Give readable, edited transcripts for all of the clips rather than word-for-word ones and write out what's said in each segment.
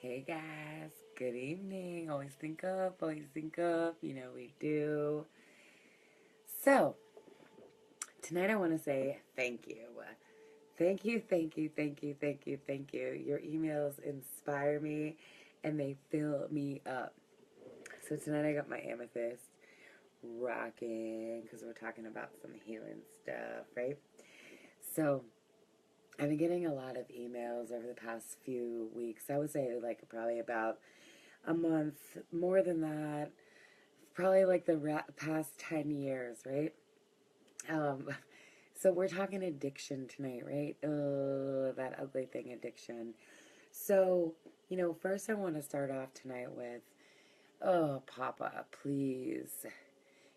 Hey guys, good evening. Always think up, always think up. You know we do. So, tonight I want to say thank you. Thank you, thank you, thank you, thank you, thank you. Your emails inspire me and they fill me up. So, tonight I got my amethyst rocking because we're talking about some healing stuff, right? So, I've been getting a lot of emails over the past few weeks. I would say, like, probably about a month, more than that, probably like the past 10 years, right? Um, so we're talking addiction tonight, right? Oh, that ugly thing, addiction. So, first I want to start off tonight with, oh, Papa, please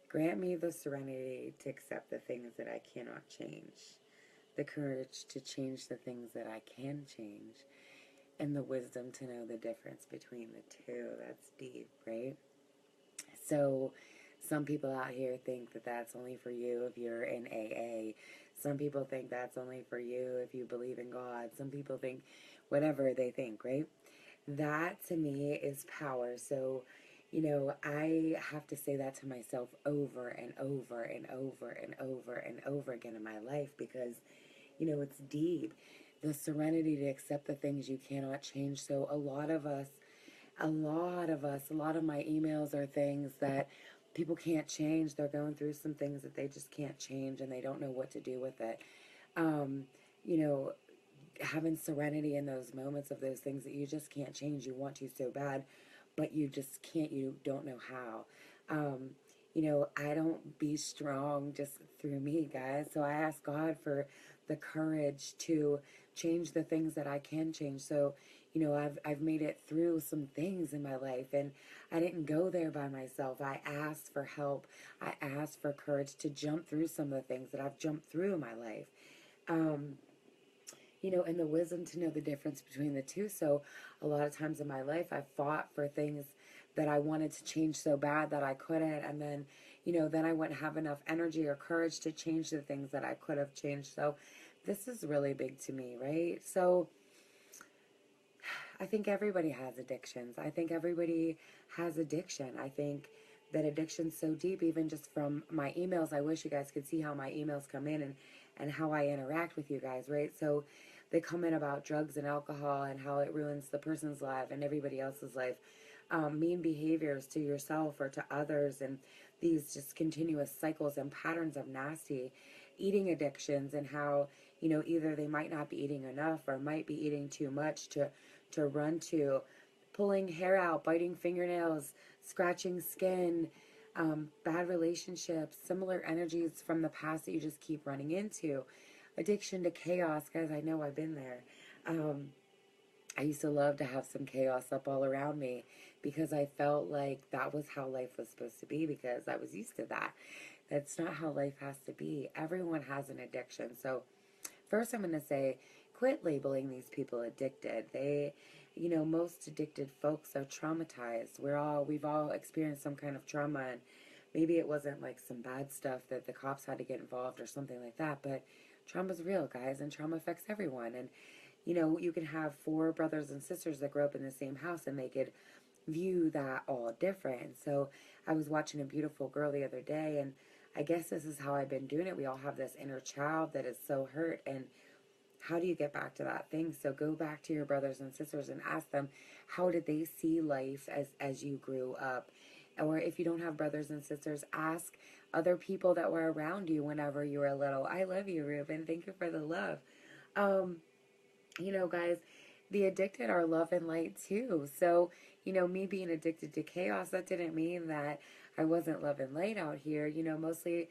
grant me the serenity to accept the things that I cannot change, the courage to change the things that I can change, and the wisdom to know the difference between the two. That's deep, right? So, some people out here think that that's only for you if you're in AA. Some people think that's only for you if you believe in God. Some people think whatever they think, right? That to me is power. So, I have to say that to myself over and over and over and over and over again in my life because, it's deep. The serenity to accept the things you cannot change. So, a lot of my emails are things that people can't change. They're going through some things that they just can't change and they don't know what to do with it. Um, you know, Having serenity in those moments of those things that you just can't change. You want to so bad, but you just can't, you don't know how. Um, I don't be strong just through me, guys. So I ask God for the courage to change the things that I can change. So, I've made it through some things in my life and I didn't go there by myself. I asked for help. I asked for courage to jump through some of the things that I've jumped through in my life. Um, and the wisdom to know the difference between the two. So a lot of times in my life, I fought for things that I wanted to change so bad that I couldn't. And then, then I wouldn't have enough energy or courage to change the things that I could have changed. So this is really big to me, right? So I think everybody has addictions. I think everybody has addiction. I think that addiction's so deep, even just from my emails. I wish you guys could see how my emails come in and how I interact with you guys, right? So they come in about drugs and alcohol and how it ruins the person's life and everybody else's life. Mean behaviors to yourself or to others, and these just continuous cycles and patterns of nasty eating addictions, and how either they might not be eating enough or might be eating too much to run to pulling hair out, biting fingernails, scratching skin, bad relationships, similar energies from the past that you just keep running into. Addiction to chaos, guys, I know I've been there. Um, I used to love to have some chaos up all around me because I felt like that was how life was supposed to be because I was used to that. That's not how life has to be. Everyone has an addiction. So, first I'm going to say, quit labeling these people addicted. Most addicted folks are traumatized. We've all experienced some kind of trauma, and maybe it wasn't like some bad stuff that the cops had to get involved or something like that, but trauma's real, guys, and trauma affects everyone. And you can have four brothers and sisters that grow up in the same house and they could view that all different. So I was watching A Beautiful Girl the other day, and I guess this is how I've been doing it. We all have this inner child that is so hurt, and how do you get back to that thing? So go back to your brothers and sisters and ask them, how did they see life as you grew up? Or if you don't have brothers and sisters, ask other people that were around you whenever you were little. I love you, Ruben. Thank you for the love. Um, Guys, the addicted are love and light too. So, me being addicted to chaos, that didn't mean that I wasn't love and light out here. Mostly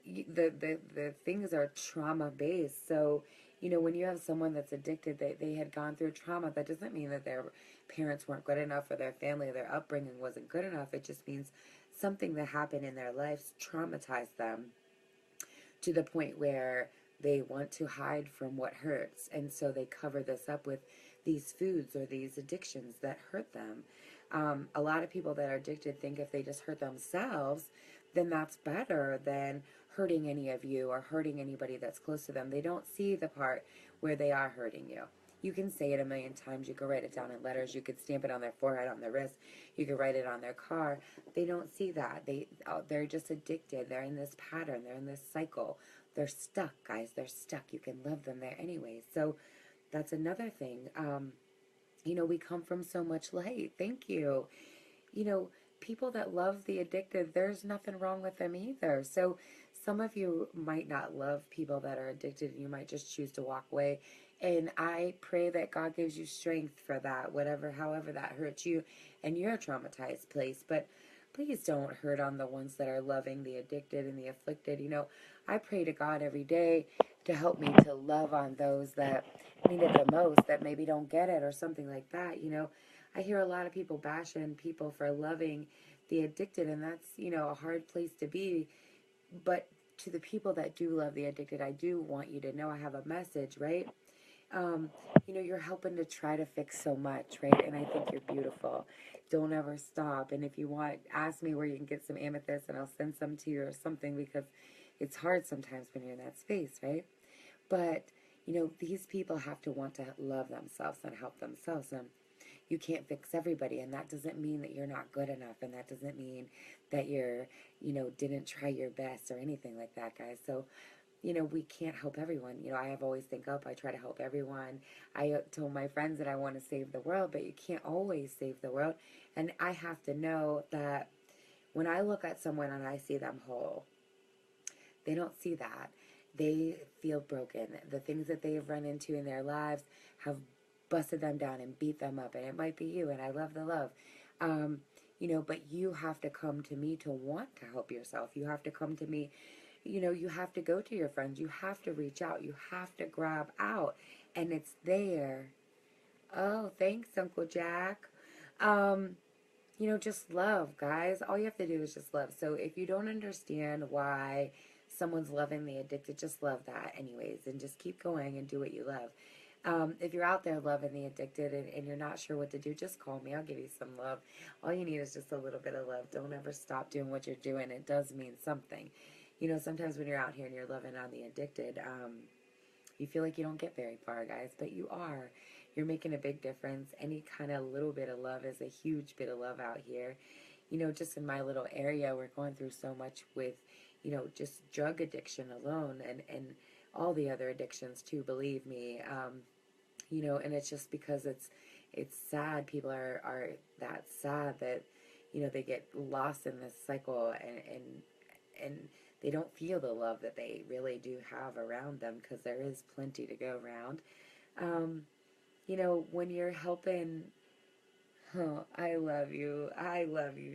the things are trauma based. So, when you have someone that's addicted, they had gone through trauma, that doesn't mean that their parents weren't good enough or their family or their upbringing wasn't good enough. It just means something that happened in their lives traumatized them to the point where they want to hide from what hurts. And so they cover this up with these foods or these addictions that hurt them. A lot of people that are addicted think if they just hurt themselves, then that's better than hurting any of you or hurting anybody that's close to them. They don't see the part where they are hurting you. You can say it a million times. You can write it down in letters. You could stamp it on their forehead, on their wrist. You could write it on their car. They don't see that. They're just addicted. They're in this pattern. They're in this cycle. They're stuck, guys. They're stuck. You can love them there anyway. So that's another thing. We come from so much light. Thank you. you know, People that love the addicted, there's nothing wrong with them either. So some of you might not love people that are addicted and you might just choose to walk away. And I pray that God gives you strength for that, however that hurts you and your traumatized place. But please don't hurt on the ones that are loving the addicted and the afflicted. I pray to God every day to help me to love on those that need it the most, that maybe don't get it or something like that. I hear a lot of people bashing people for loving the addicted, and that's a hard place to be. But to the people that do love the addicted, I do want you to know I have a message, right? Um, you're helping to try to fix so much, right? And I think you're beautiful. Don't ever stop. And if you want, ask me where you can get some amethyst and I'll send some to you or something, because it's hard sometimes when you're in that space, right? But, these people have to want to love themselves and help themselves. And you can't fix everybody. And that doesn't mean that you're not good enough. And that doesn't mean that didn't try your best or anything like that, guys. So, we can't help everyone. I have always think up, I try to help everyone. I told my friends that I want to save the world, but you can't always save the world. And I have to know that when I look at someone and I see them whole, they don't see that. They feel broken. The things that they have run into in their lives have busted them down and beat them up. And it might be you, and I love the love. But you have to come to me to want to help yourself. You have to come to me. You have to go to your friends. You have to reach out. You have to grab out. And it's there. Oh, thanks, Uncle Jack. Um, just love, guys. All you have to do is just love. So if you don't understand why someone's loving the addicted, just love that anyways. And just keep going and do what you love. If you're out there loving the addicted and you're not sure what to do, just call me. I'll give you some love. All you need is just a little bit of love. Don't ever stop doing what you're doing. It does mean something. Sometimes when you're out here and you're loving on the addicted, you feel like you don't get very far, guys, but you are. You're making a big difference. Any kind of little bit of love is a huge bit of love out here. Just in my little area, we're going through so much with, just drug addiction alone and all the other addictions too, believe me. And it's just because it's sad. People are that sad that, they get lost in this cycle and they don't feel the love that they really do have around them, because there is plenty to go around. Um, when you're helping, oh, I love you,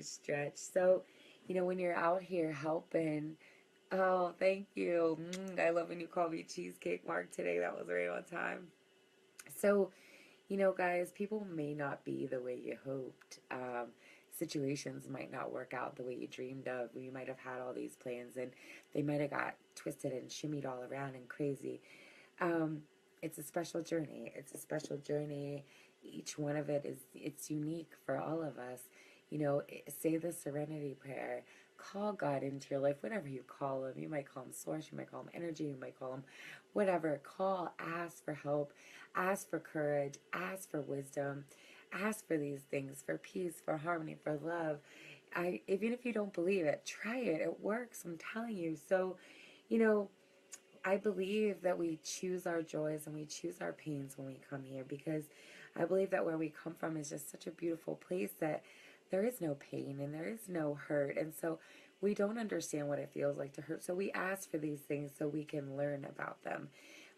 Stretch. So, when you're out here helping, oh, thank you. I love when you call me Cheesecake Mark today. That was right on time. So, guys, people may not be the way you hoped. Situations might not work out the way you dreamed of. You might have had all these plans and they might have got twisted and shimmied all around and crazy. Um, it's a special journey. It's a special journey. Each one of it's unique for all of us. Say the serenity prayer. Call God into your life, whatever you call him. You might call him source, you might call him energy, you might call him whatever. Ask for help, ask for courage, ask for wisdom, ask for these things, for peace, for harmony, for love. Even if you don't believe it, try it. It works, I'm telling you. So, you know, I believe that we choose our joys and we choose our pains when we come here, because I believe that where we come from is just such a beautiful place that there is no pain and there is no hurt. And so we don't understand what it feels like to hurt. So we ask for these things so we can learn about them.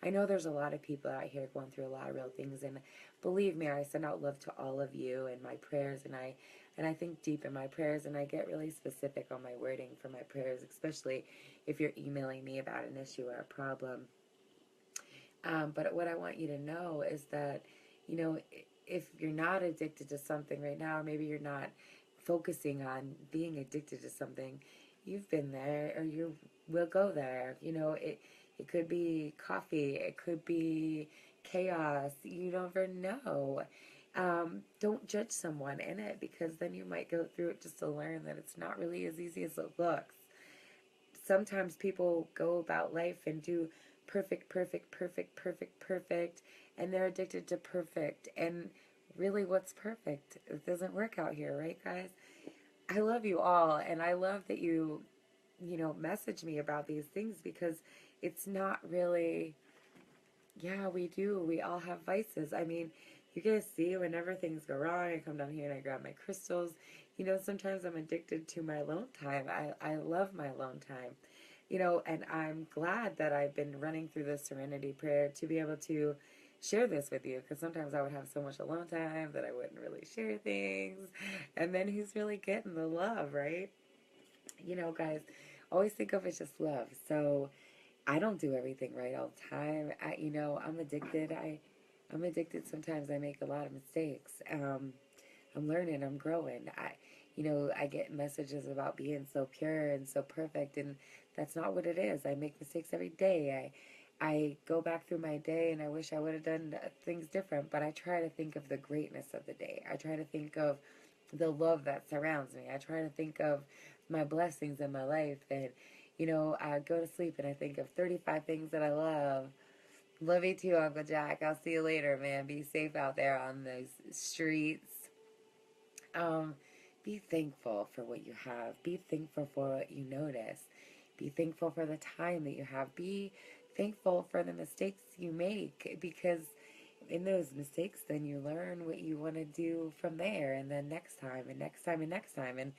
I know there's a lot of people out here going through a lot of real things, and believe me, I send out love to all of you and my prayers, and I think deep in my prayers, and I get really specific on my wording for my prayers, especially if you're emailing me about an issue or a problem. But what I want you to know is that, if you're not addicted to something right now, or maybe you're not focusing on being addicted to something, you've been there or you will go there. It could be coffee, it could be chaos. You never know. Don't judge someone in it, because then you might go through it just to learn that it's not really as easy as it looks. Sometimes people go about life and do perfect, perfect, perfect, perfect, perfect, and they're addicted to perfect. And really, what's perfect? It doesn't work out here, right, guys? I love you all, and I love that you message me about these things because it's not really, yeah, we do. We all have vices. I mean, you guys see whenever things go wrong, I come down here and I grab my crystals. Sometimes I'm addicted to my alone time. I love my alone time. And I'm glad that I've been running through this serenity prayer to be able to share this with you, because sometimes I would have so much alone time that I wouldn't really share things. And then who's really getting the love, right? Guys, always think of it just love. So I don't do everything right all the time. I'm addicted. I'm addicted. Sometimes I make a lot of mistakes. I'm learning. I'm growing. I get messages about being so pure and so perfect, and that's not what it is. I make mistakes every day. I go back through my day and I wish I would have done things different, but I try to think of the greatness of the day. I try to think of the love that surrounds me. I try to think of my blessings in my life, and I go to sleep and I think of 35 things that I love. Love you too, Uncle Jack. I'll see you later, man. Be safe out there on those streets. Um, be thankful for what you have. Be thankful for what you notice. Be thankful for the time that you have. Be thankful for the mistakes you make, because in those mistakes, then you learn what you want to do from there, and then next time, and next time, and next time. And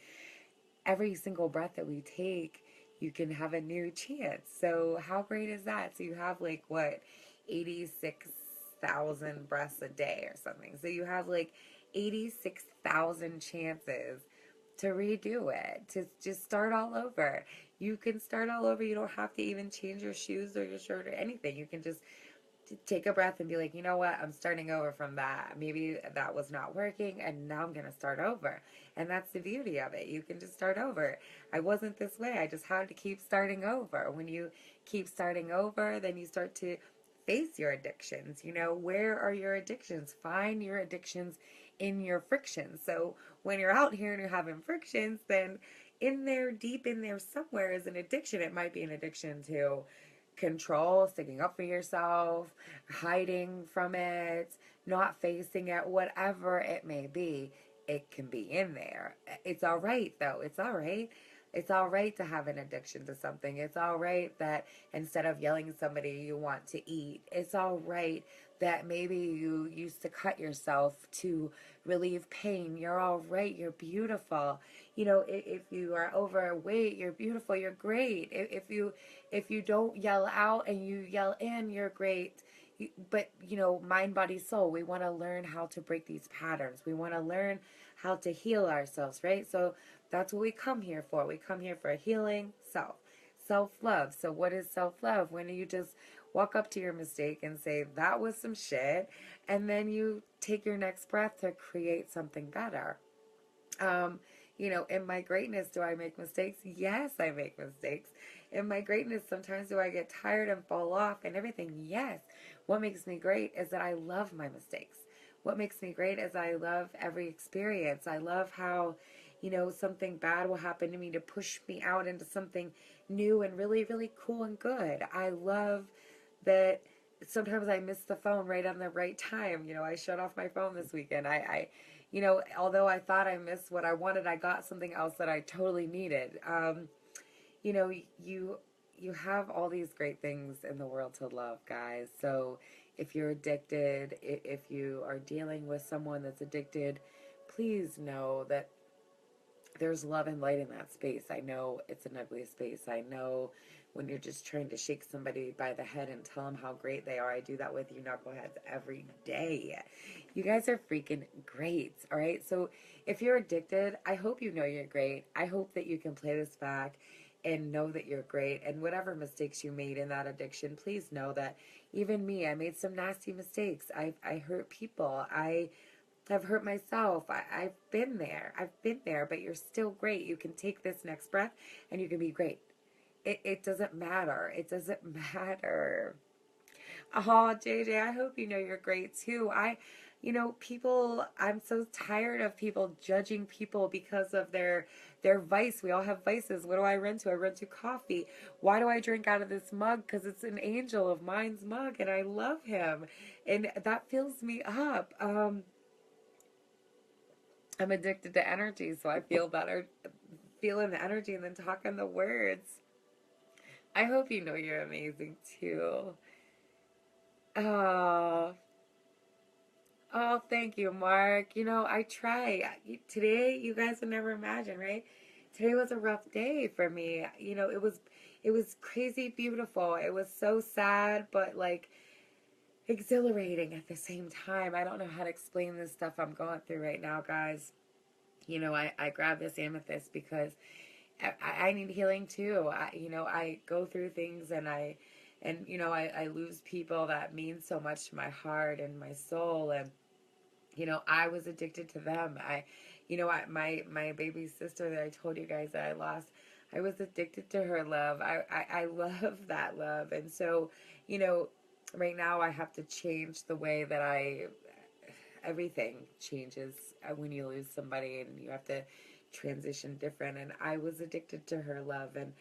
every single breath that we take, you can have a new chance. So how great is that? So you have like what, 86,000 breaths a day or something. So you have like 86,000 chances to redo it, to just start all over. You can start all over. You don't have to even change your shoes or your shirt or anything. You can just take a breath and be like, you know what, I'm starting over from that. Maybe that was not working, and now I'm going to start over. And that's the beauty of it. You can just start over. I wasn't this way. I just had to keep starting over. When you keep starting over, then you start to face your addictions. Where are your addictions? Find your addictions in your frictions. So when you're out here and you're having frictions, then in there, deep in there somewhere is an addiction. It might be an addiction to control, sticking up for yourself, hiding from it, not facing it, whatever it may be. It can be in there. It's all right, though. It's all right. It's all right to have an addiction to something. It's all right that instead of yelling at somebody, you want to eat. It's all right that maybe you used to cut yourself to relieve pain. You're all right. You're beautiful. If you are overweight, you're beautiful. You're great. If you don't yell out and you yell in, you're great. But mind, body, soul, we want to learn how to break these patterns. We want to learn how to heal ourselves, right? So that's what we come here for. We come here for healing self-love. So what is self-love? When you just walk up to your mistake and say, that was some shit, and then you take your next breath to create something better. In my greatness, do I make mistakes? Yes, I make mistakes. In my greatness, sometimes do I get tired and fall off and everything? Yes. What makes me great is that I love my mistakes. What makes me great is I love every experience. I love how, something bad will happen to me to push me out into something new and really, really cool and good. I love that sometimes I miss the phone right on the right time. I shut off my phone this weekend. Although I thought I missed what I wanted, I got something else that I totally needed. You know, you have all these great things in the world to love, guys. So if you're addicted, if you are dealing with someone that's addicted, please know that there's love and light in that space. I know it's an ugly space. I know when you're just trying to shake somebody by the head and tell them how great they are. I do that with you knuckleheads every day. You guys are freaking great, all right? So if you're addicted, I hope you know you're great. I hope that you can play this back and know that you're great. And whatever mistakes you made in that addiction, please know that even me, I made some nasty mistakes. I hurt people. I've hurt myself. I've been there. But you're still great. You can take this next breath and you can be great. It doesn't matter. It doesn't matter. Oh, JJ, I hope you know you're great too. people, I'm so tired of people judging people because of their vice. We all have vices. What do I run to? I run to coffee. Why do I drink out of this mug? Because it's an angel of mine's mug and I love him. And that fills me up. I'm addicted to energy, so I feel better feeling the energy and then talking the words. I hope you know you're amazing too. Oh, oh, thank you, Mark. I try. Today, you guys would never imagine, right? Today was a rough day for me. It was crazy beautiful. It was so sad, but like exhilarating at the same time. I don't know how to explain this stuff I'm going through right now, guys. I grabbed this amethyst because I need healing too. I go through things and I lose people that mean so much to my heart and my soul. And I was addicted to them. My baby sister that I told you guys that I lost, I was addicted to her love. I love that love. And so, you know, right now I have to change the way that everything changes when you lose somebody and you have to transition different. And I was addicted to her love, and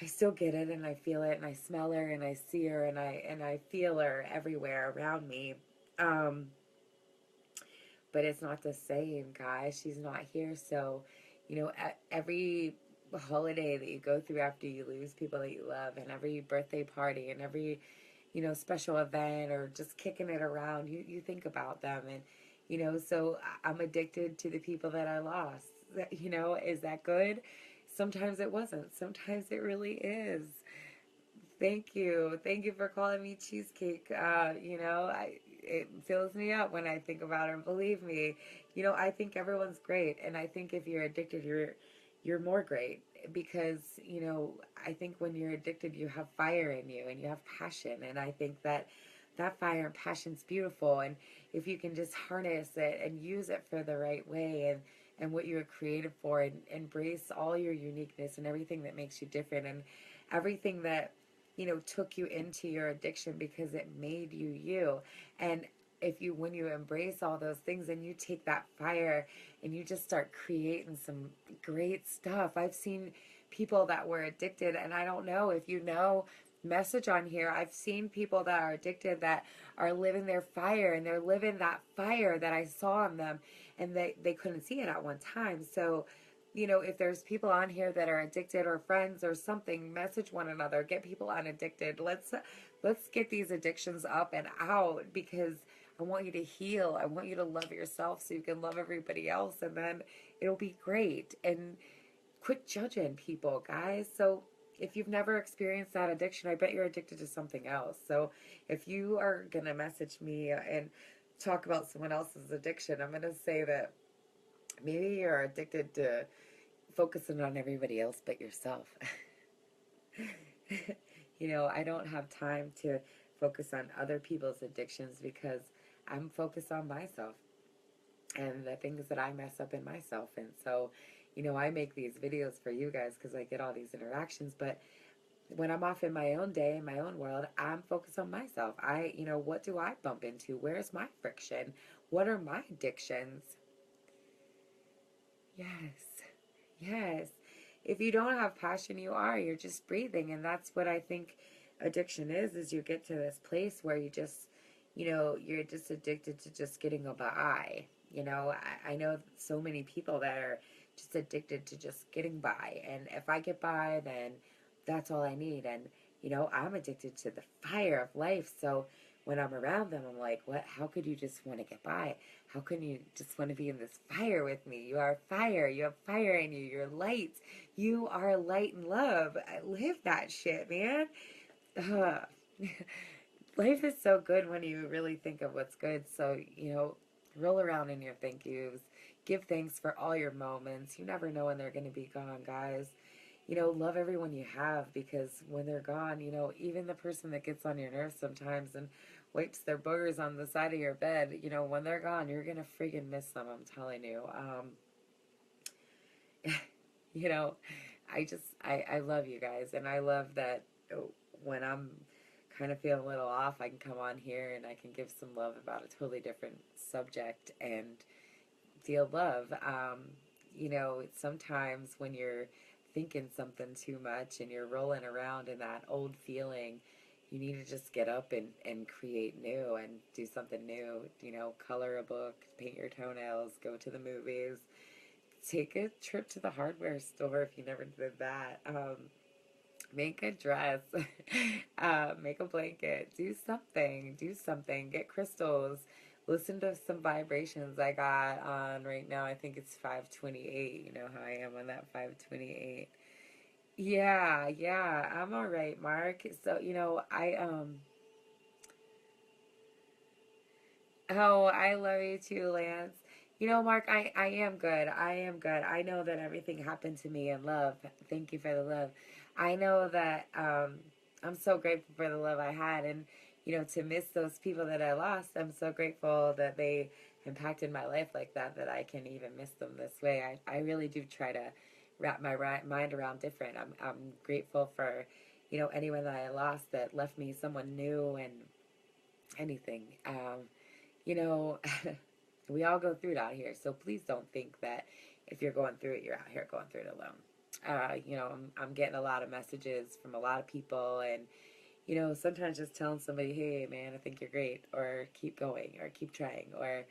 I still get it, and I feel it, and I smell her, and I see her, and I feel her everywhere around me. Um, but it's not the same, guys. She's not here. So, every holiday that you go through after you lose people that you love, and every birthday party, and every, special event, or just kicking it around, you think about them. And, so I'm addicted to the people that I lost. Is that good? Sometimes it wasn't. Sometimes it really is. Thank you. Thank you for calling me cheesecake. It fills me up when I think about her. And believe me, I think everyone's great, and I think if you're addicted, you're more great because I think when you're addicted, you have fire in you and you have passion, and I think that fire and passion's beautiful, and if you can just harness it and use it for the right way and what you were created for, and embrace all your uniqueness and everything that makes you different, and everything that took you into your addiction because it made you you. And when you embrace all those things and you take that fire and you just start creating some great stuff. I've seen people that were addicted, and I don't know if message on here. I've seen people that are addicted that are living their fire, and they're living that fire that I saw in them, and they couldn't see it at one time. So if there's people on here that are addicted, or friends or something, message one another, get people unaddicted. Let's get these addictions up and out, because I want you to heal. I want you to love yourself so you can love everybody else, and then it'll be great. And quit judging people, guys. So if you've never experienced that addiction, I bet you're addicted to something else. So if you are going to message me and talk about someone else's addiction, I'm going to say that maybe you're addicted to focusing on everybody else but yourself. I don't have time to focus on other people's addictions because I'm focused on myself and the things that I mess up in myself. And so, I make these videos for you guys because I get all these interactions. But when I'm off in my own day, in my own world, I'm focused on myself. What do I bump into? Where's my friction? What are my addictions? Yes. Yes. If you don't have passion, you're just breathing. And that's what I think addiction is you get to this place where you're just addicted to just getting by. I know so many people that are just addicted to just getting by. And if I get by, then that's all I need. And, I'm addicted to the fire of life. So when I'm around them, I'm like, what? How could you just want to get by? How can you just want to be in this fire with me? You are fire. You have fire in you. You're light. You are light and love. I live that shit, man. Ugh. Life is so good when you really think of what's good. So, roll around in your thank yous. Give thanks for all your moments. You never know when they're going to be gone, guys. Love everyone you have, because when they're gone, even the person that gets on your nerves sometimes and wipes their boogers on the side of your bed, when they're gone, you're going to friggin' miss them, I'm telling you. You know, I love you guys, and I love that when I'm kind of feel a little off, I can come on here and I can give some love about a totally different subject and feel love. Sometimes when you're thinking something too much and you're rolling around in that old feeling, you need to just get up and create new and do something new. Color a book, paint your toenails, go to the movies, take a trip to the hardware store if you never did that. Make a dress, make a blanket, do something, get crystals, listen to some vibrations I got on right now. I think it's 528. You know how I am on that 528. Yeah, yeah, I'm all right, Mark. So, oh, I love you too, Lance. Mark, I am good. I am good. I know that everything happened to me in love. Thank you for the love. I know that I'm so grateful for the love I had. And, to miss those people that I lost, I'm so grateful that they impacted my life like that, that I can even miss them this way. I really do try to wrap my mind around different. I'm grateful for, anyone that I lost that left me someone new and anything. You know, we all go through it out here. So please don't think that if you're going through it, you're out here going through it alone. I'm getting a lot of messages from a lot of people, and sometimes just telling somebody, hey, man, I think you're great, or keep going, or keep trying, or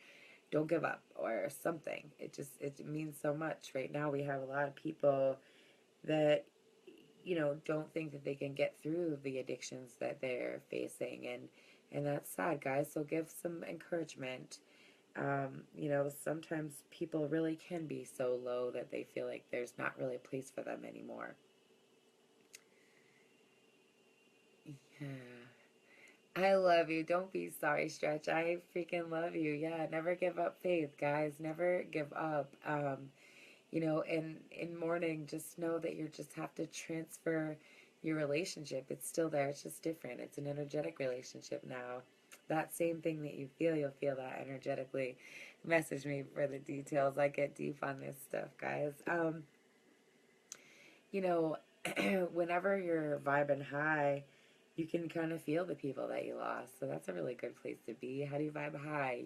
don't give up, or something. It means so much. Right now, we have a lot of people that don't think that they can get through the addictions that they're facing, and that's sad, guys. So give some encouragement. Sometimes people really can be so low that they feel like there's not really a place for them anymore. Yeah. I love you. Don't be sorry, Stretch. I freaking love you. Yeah, never give up faith, guys. Never give up. In mourning, just know that you just have to transfer your relationship. It's still there. It's just different. It's an energetic relationship now. That same thing that you feel, you'll feel that energetically. Message me for the details. I get deep on this stuff, guys. You know, Whenever you're vibing high, you can kind of feel the people that you lost. So that's a really good place to be. How do you vibe high?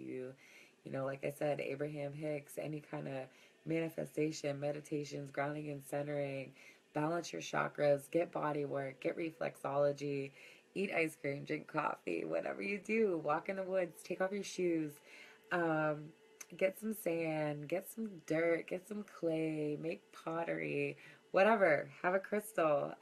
Like I said, Abraham Hicks, any kind of manifestation, meditations, grounding and centering, balance your chakras, get body work, get reflexology, eat ice cream, drink coffee, whatever you do, walk in the woods, take off your shoes, um, get some sand, get some dirt, get some clay, make pottery, whatever, have a crystal.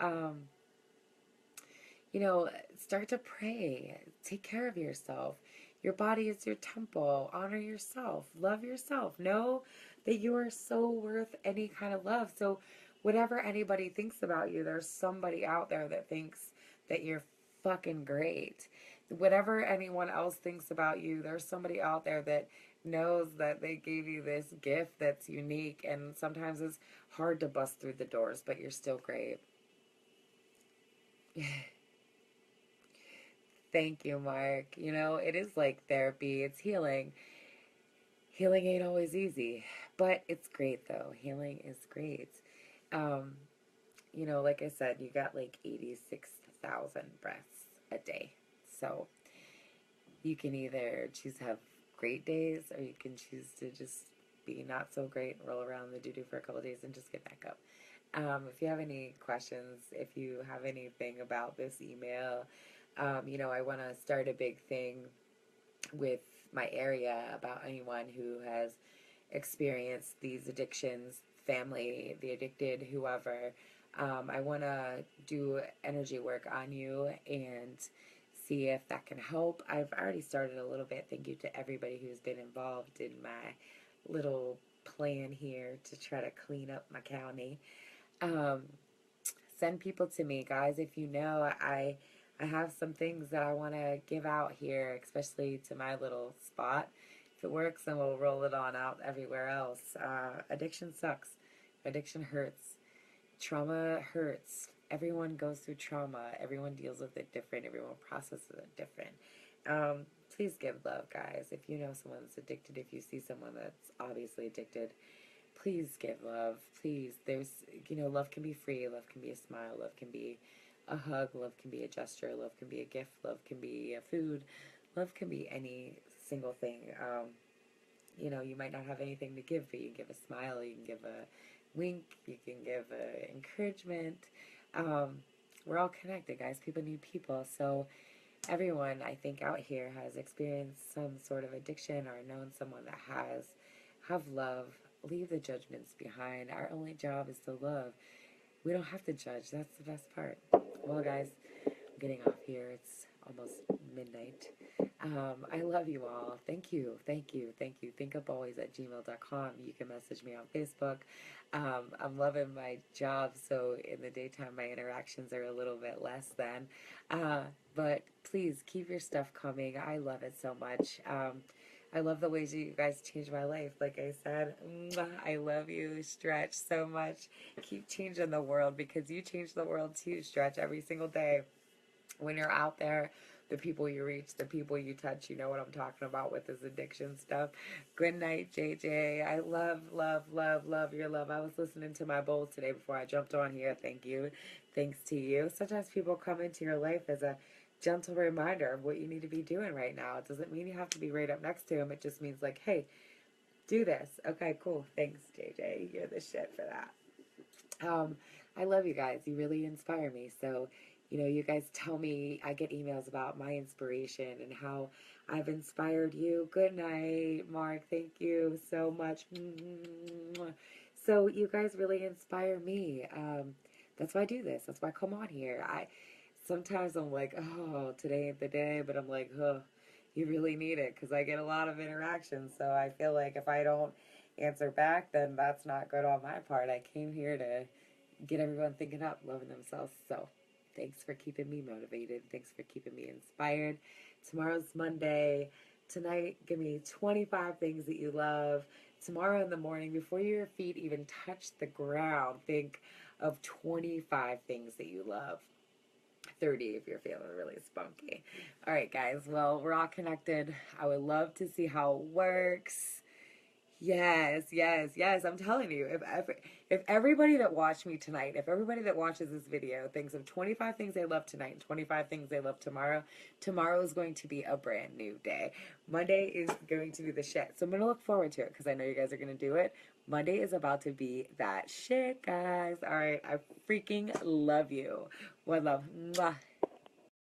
Start to pray. Take care of yourself. Your body is your temple. Honor yourself. Love yourself. Know that you are so worth any kind of love. So, whatever anybody thinks about you, there's somebody out there that thinks that you're fucking great. Whatever anyone else thinks about you, there's somebody out there that knows that they gave you this gift that's unique, and sometimes it's hard to bust through the doors, but you're still great. Thank you, Mark. It is like therapy, it's healing. Healing ain't always easy, but it's great though. Healing is great. Um, like I said, you got like 86,000 breaths a day. So you can either choose to have great days, or you can choose to just be not so great, roll around the doo doo for a couple of days and just get back up. If you have any questions, if you have anything about this email, I want to start a big thing with my area about anyone who has experienced these addictions, family, the addicted, whoever. I want to do energy work on you and see if that can help. I've already started a little bit. Thank you to everybody who's been involved in my little plan here to try to clean up my county. Um, Send people to me, guys. If I have some things that I want to give out here, especially to my little spot. If it works, then we'll roll it on out everywhere else. Addiction sucks. Addiction hurts. Trauma hurts. Everyone goes through trauma. Everyone deals with it different. Everyone processes it different. Please give love, guys. If you know someone's addicted, if you see someone that's obviously addicted, please give love. Please. Love can be free. Love can be a smile. Love can be a hug, love can be a gesture, love can be a gift, love can be a food, love can be any single thing. You know, you might not have anything to give, but you can give a smile, you can give a wink, you can give a encouragement. Um, we're all connected, guys. People need people. So everyone, I think, out here has experienced some sort of addiction or known someone that has. Have love. Leave the judgments behind. Our only job is to love. We don't have to judge. That's the best part. Well, guys, I'm getting off here. It's almost midnight. I love you all. Thank you. Thank you. Thank you. thinkupolice@gmail.com. You can message me on Facebook. I'm loving my job, so in the daytime, my interactions are a little bit less than. But please keep your stuff coming. I love it so much. I love the ways you guys changed my life. Like I said, I love you, Stretch, so much. Keep changing the world because you change the world too, Stretch, every single day. When you're out there, the people you reach, the people you touch, you know what I'm talking about with this addiction stuff. Good night, JJ. I love, love, love, love your love. I was listening to my bowls today before I jumped on here. Thank you. Thanks to you. Sometimes people come into your life as a gentle reminder of what you need to be doing right now. It doesn't mean you have to be right up next to them. It just means like, hey, do this. Okay, cool. Thanks, JJ. You're the shit for that. I love you guys. You really inspire me. So, you know, you guys tell me, I get emails about my inspiration and how I've inspired you. Good night, Mark. Thank you so much. So, you guys really inspire me. That's why I do this. That's why I come on here. Sometimes I'm like, oh, today ain't the day, but I'm like, oh, you really need it because I get a lot of interactions. So I feel like if I don't answer back, then that's not good on my part. I came here to get everyone thinking up, loving themselves. So thanks for keeping me motivated. Thanks for keeping me inspired. Tomorrow's Monday. Tonight, give me 25 things that you love. Tomorrow in the morning, before your feet even touch the ground, think of 25 things that you love. 30 if you're feeling really spunky. All right, guys. Well, we're all connected. I would love to see how it works. Yes, yes, yes. I'm telling you, if everybody that watched me tonight, if everybody that watches this video thinks of 25 things they love tonight and 25 things they love tomorrow, tomorrow is going to be a brand new day. Monday is going to be the shit. So I'm going to look forward to it because I know you guys are going to do it. Monday is about to be that shit, guys. All right. I freaking love you. One love. Mwah.